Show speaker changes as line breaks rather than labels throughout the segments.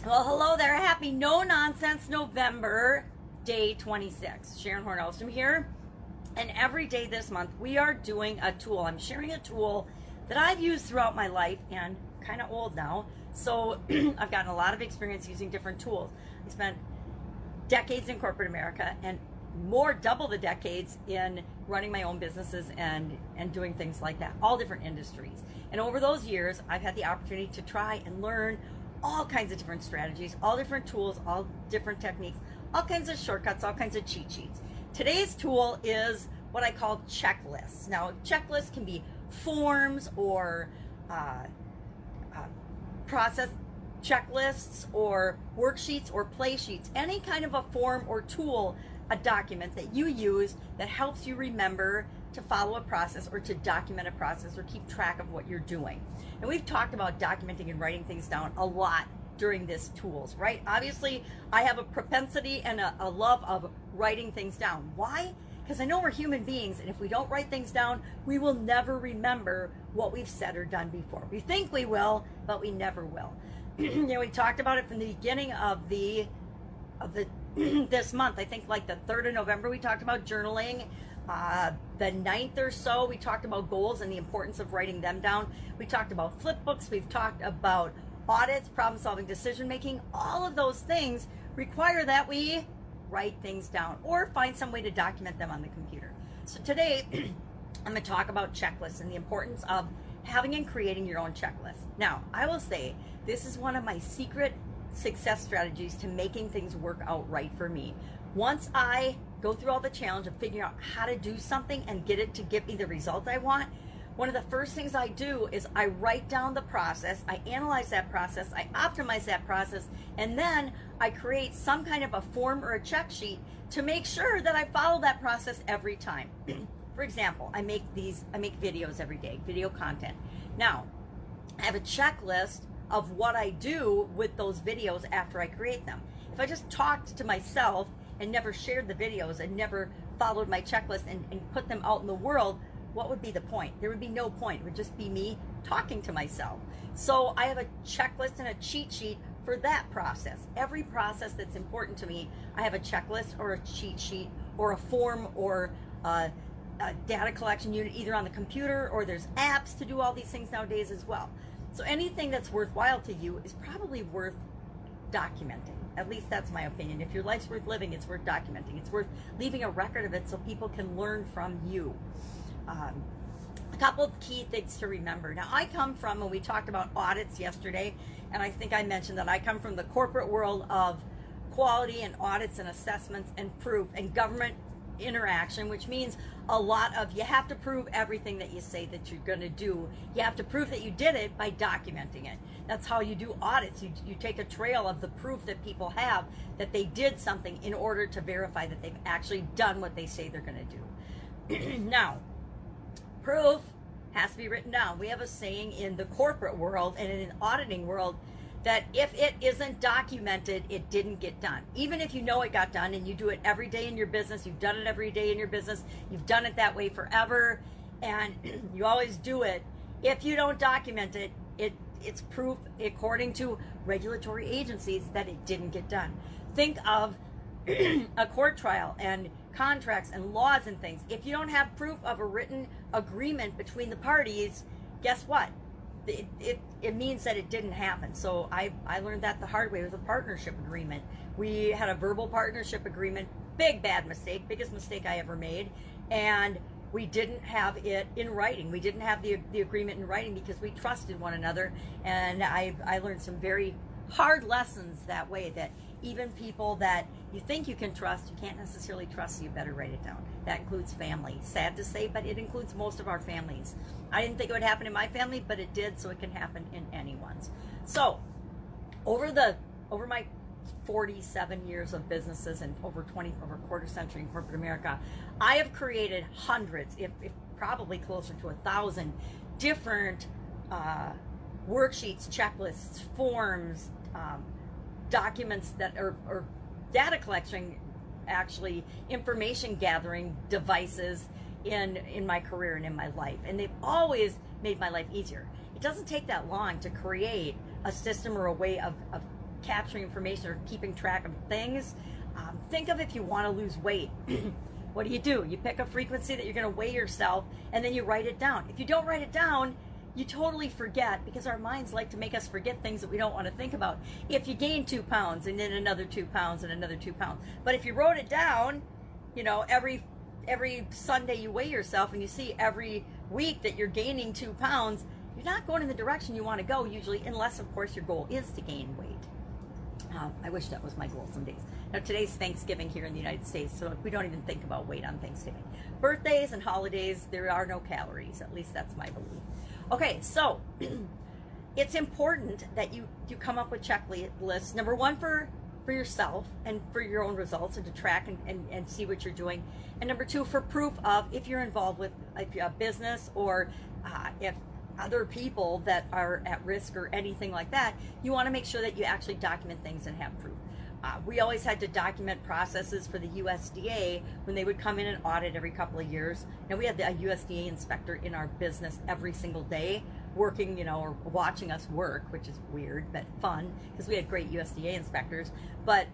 Well, hello there. Happy No Nonsense November, day 26. Sharon Horne-Ellstrom here. And every day this month, we are doing a tool. I'm sharing a tool that I've used throughout my life and kind of old now. So I've gotten a lot of experience using different tools. I spent decades in corporate America and double the decades in running my own businesses and doing things like that, all different industries. And over those years, I've had the opportunity to try and learn all kinds of different strategies, all different tools, all different techniques, all kinds of shortcuts, all kinds of cheat sheets. Today's tool is what I call checklists. Now, checklists can be forms or process checklists or worksheets or play sheets, any kind of a form or tool, a document that you use that helps you remember to follow a process or to document a process or keep track of what you're doing. And we've talked about documenting and writing things down a lot during this tools, right? Obviously, I have a propensity and a love of writing things down. Why? Because I know we're human beings, and if we don't write things down, we will never remember what we've said or done before. We think we will, but we never will. You know, we talked about it from the beginning of the this month. I think like the 3rd of November, we talked about journaling. The 9th or so, we talked about goals and the importance of writing them down. We talked about flip books. We've talked about audits, problem solving, decision making. All of those things require that we write things down or find some way to document them on the computer. So today, I'm going to talk about checklists and the importance of having and creating your own checklist. Now, I will say this is one of my secret success strategies to making things work out right for me. Once I go through all the challenge of figuring out how to do something and get it to give me the result I want, one of the first things I do is I write down the process, I analyze that process, I optimize that process, and then I create some kind of a form or a check sheet to make sure that I follow that process every time. For example, I make videos every day, video content. Now, I have a checklist of what I do with those videos after I create them. If I just talked to myself and never shared the videos and never followed my checklist and put them out in the world, what would be the point? There would be no point. It would just be me talking to myself. So I have a checklist and a cheat sheet for that process. Every process that's important to me, I have a checklist or a cheat sheet or a form or a data collection unit either on the computer, or there's apps to do all these things nowadays as well. So anything that's worthwhile to you is probably worth documenting. At least that's my opinion. If your life's worth living, it's worth documenting. It's worth leaving a record of it so people can learn from you. A couple of key things to remember. Now, I come from, and we talked about audits yesterday, and I think I mentioned that I come from the corporate world of quality and audits and assessments and proof and government interaction, which means a lot of, you have to prove everything that you say that you're going to do. You have to prove that you did it by documenting it. That's how you do audits. You take a trail of the proof that people have that they did something in order to verify that they've actually done what they say they're going to do. Now, proof has to be written down. We have a saying in the corporate world and in an auditing world that if it isn't documented, it didn't get done. Even if you know it got done and you do it every day in your business, you've done it every day in your business, you've done it that way forever, and you always do it, if you don't document it, it's proof according to regulatory agencies that it didn't get done. Think of a court trial and contracts and laws and things. If you don't have proof of a written agreement between the parties, guess what? It means that it didn't happen. So I learned that the hard way with a partnership agreement. We had a verbal partnership agreement, big bad mistake, biggest mistake I ever made, and we didn't have it in writing. We didn't have the agreement in writing because we trusted one another, and I learned some very hard lessons that way, that even people that you think you can trust, you can't necessarily trust, so you better write it down. That includes family. Sad to say, but it includes most of our families. I didn't think it would happen in my family, but it did, so it can happen in anyone's. So, over my 47 years of businesses and over a quarter century in corporate America, I have created hundreds, if probably closer to 1,000 different worksheets, checklists, forms, documents that are data collection, actually information gathering devices in my career and in my life, and they've always made my life easier. It doesn't take that long to create a system or a way of capturing information or keeping track of things, think of if you want to lose weight. What do? You pick a frequency that you're going to weigh yourself, and then you write it down. If you don't write it down, you totally forget, because our minds like to make us forget things that we don't want to think about. If you gain 2 pounds and then another 2 pounds and another 2 pounds. But if you wrote it down, you know, every Sunday you weigh yourself and you see every week that you're gaining 2 pounds, you're not going in the direction you want to go usually, unless of course your goal is to gain weight. I wish that was my goal some days. Now today's Thanksgiving here in the United States, so we don't even think about weight on Thanksgiving. Birthdays and holidays, there are no calories. At least that's my belief. Okay, so it's important that you come up with checklists. Number one, for yourself and for your own results, and to track and see what you're doing. And number two, for proof of if you're involved with a business, or if other people that are at risk or anything like that, you want to make sure that you actually document things and have proof. We always had to document processes for the USDA when they would come in and audit every couple of years. Now we had a USDA inspector in our business every single day, working, you know, or watching us work, which is weird but fun, because we had great USDA inspectors. But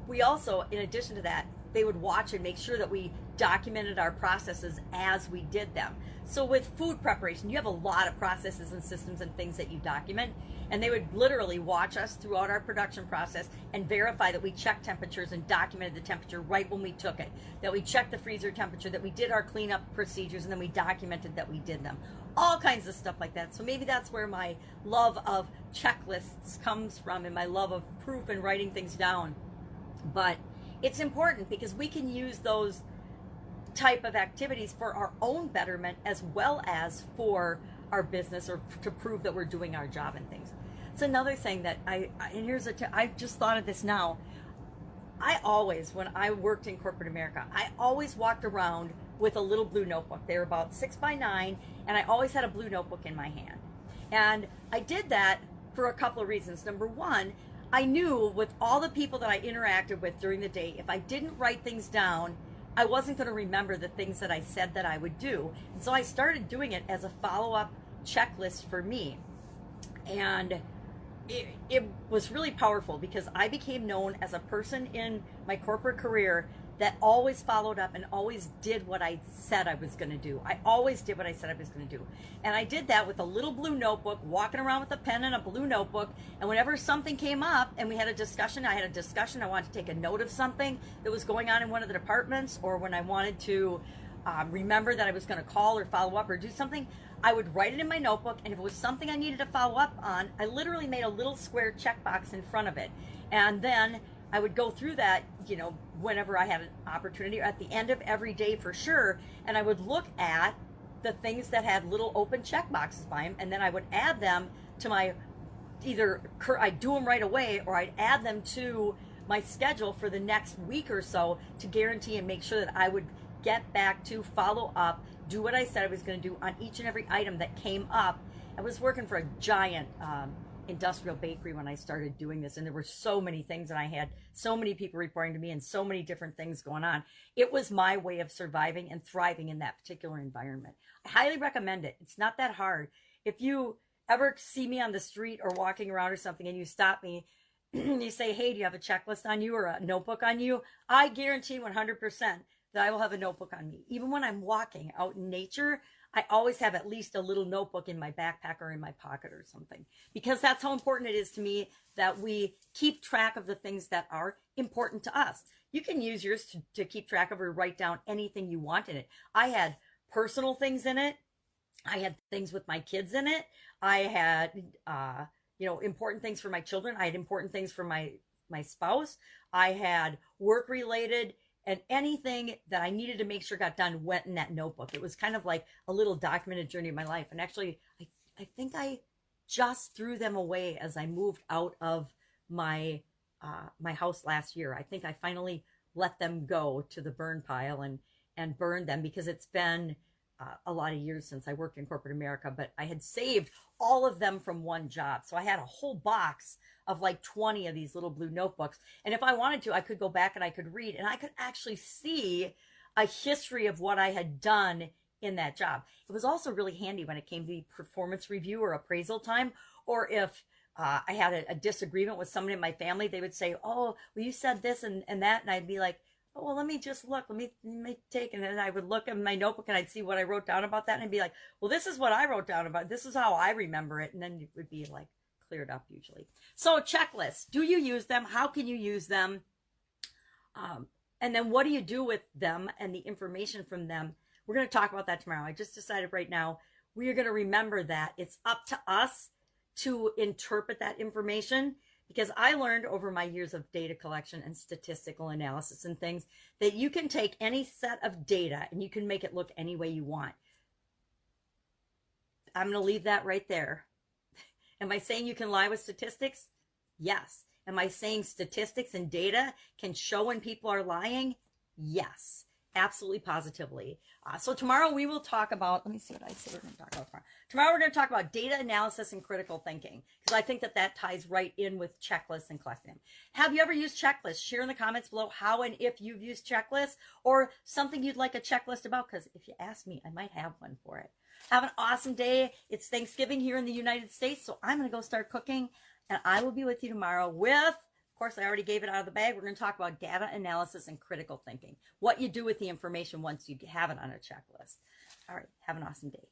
we also, in addition to that, they would watch and make sure that we documented our processes as we did them. So with food preparation, you have a lot of processes and systems and things that you document, and they would literally watch us throughout our production process and verify that we checked temperatures and documented the temperature right when we took it, that we checked the freezer temperature, that we did our cleanup procedures, and then we documented that we did them. All kinds of stuff like that. So maybe that's where my love of checklists comes from, and my love of proof and writing things down. But it's important because we can use those type of activities for our own betterment, as well as for our business, or to prove that we're doing our job and things. It's another thing that I just thought of this now. I always, when I worked in corporate America, I always walked around with a little blue notebook. They were about 6 by 9, and I always had a blue notebook in my hand. And I did that for a couple of reasons. Number one, I knew with all the people that I interacted with during the day, if I didn't write things down, I wasn't going to remember the things that I said that I would do. And so I started doing it as a follow-up checklist for me. And it was really powerful, because I became known as a person in my corporate career that always followed up and always did what I said I was going to do. I always did what I said I was going to do. And I did that with a little blue notebook, walking around with a pen and a blue notebook. And whenever something came up and we had a discussion, I wanted to take a note of something that was going on in one of the departments, or when I wanted to remember that I was going to call or follow up or do something, I would write it in my notebook. And if it was something I needed to follow up on, I literally made a little square checkbox in front of it. And then I would go through that, you know, whenever I had an opportunity, or at the end of every day for sure, and I would look at the things that had little open check boxes by them, and then I would add them to my, either I'd do them right away, or I'd add them to my schedule for the next week or so, to guarantee and make sure that I would get back to follow up, do what I said I was going to do on each and every item that came up. I was working for a giant industrial bakery when I started doing this, and there were so many things, and I had so many people reporting to me and so many different things going on. It was my way of surviving and thriving in that particular environment. I highly recommend it. It's not that hard. If you ever see me on the street or walking around or something, and you stop me, you say, hey, do you have a checklist on you or a notebook on you? I guarantee 100% that I will have a notebook on me. Even when I'm walking out in nature, I always have at least a little notebook in my backpack or in my pocket or something, because that's how important it is to me that we keep track of the things that are important to us. You can use yours to keep track of, or write down anything you want in it. I had personal things in it. I had things with my kids in it. I had, important things for my children. I had important things for my spouse. I had work-related, and anything that I needed to make sure got done went in that notebook. It was kind of like a little documented journey of my life. And actually, I think I just threw them away as I moved out of my my house last year. I think I finally let them go to the burn pile and burned them, because it's been a lot of years since I worked in corporate America, but I had saved all of them from one job. So I had a whole box of like 20 of these little blue notebooks. And if I wanted to, I could go back and I could read, and I could actually see a history of what I had done in that job. It was also really handy when it came to performance review or appraisal time, or if I had a disagreement with somebody in my family. They would say, oh, well, you said this and that. And I'd be like, oh, well, let me just look. Let me take it. And then I would look in my notebook and I'd see what I wrote down about that. And I'd be like, well, this is what I wrote down about it. This is how I remember it. And then it would be like cleared up usually. So checklists, do you use them? How can you use them? And then what do you do with them and the information from them? We're going to talk about that tomorrow. I just decided right now we are going to remember that it's up to us to interpret that information, because I learned over my years of data collection and statistical analysis and things that you can take any set of data and you can make it look any way you want. I'm going to leave that right there. Am I saying you can lie with statistics? Yes. Am I saying statistics and data can show when people are lying? Yes. Absolutely, positively. So tomorrow we will talk about, let me see what I say we're going to talk about tomorrow. Tomorrow we're going to talk about data analysis and critical thinking, because I think that that ties right in with checklists and collecting them. Have you ever used checklists? Share in the comments below how and if you've used checklists, or something you'd like a checklist about, because if you ask me, I might have one for it. Have an awesome day. It's Thanksgiving here in the United States, so I'm going to go start cooking, and I will be with you tomorrow with, of course, I already gave it out of the bag. We're going to talk about data analysis and critical thinking. What you do with the information once you have it on a checklist. All right. Have an awesome day.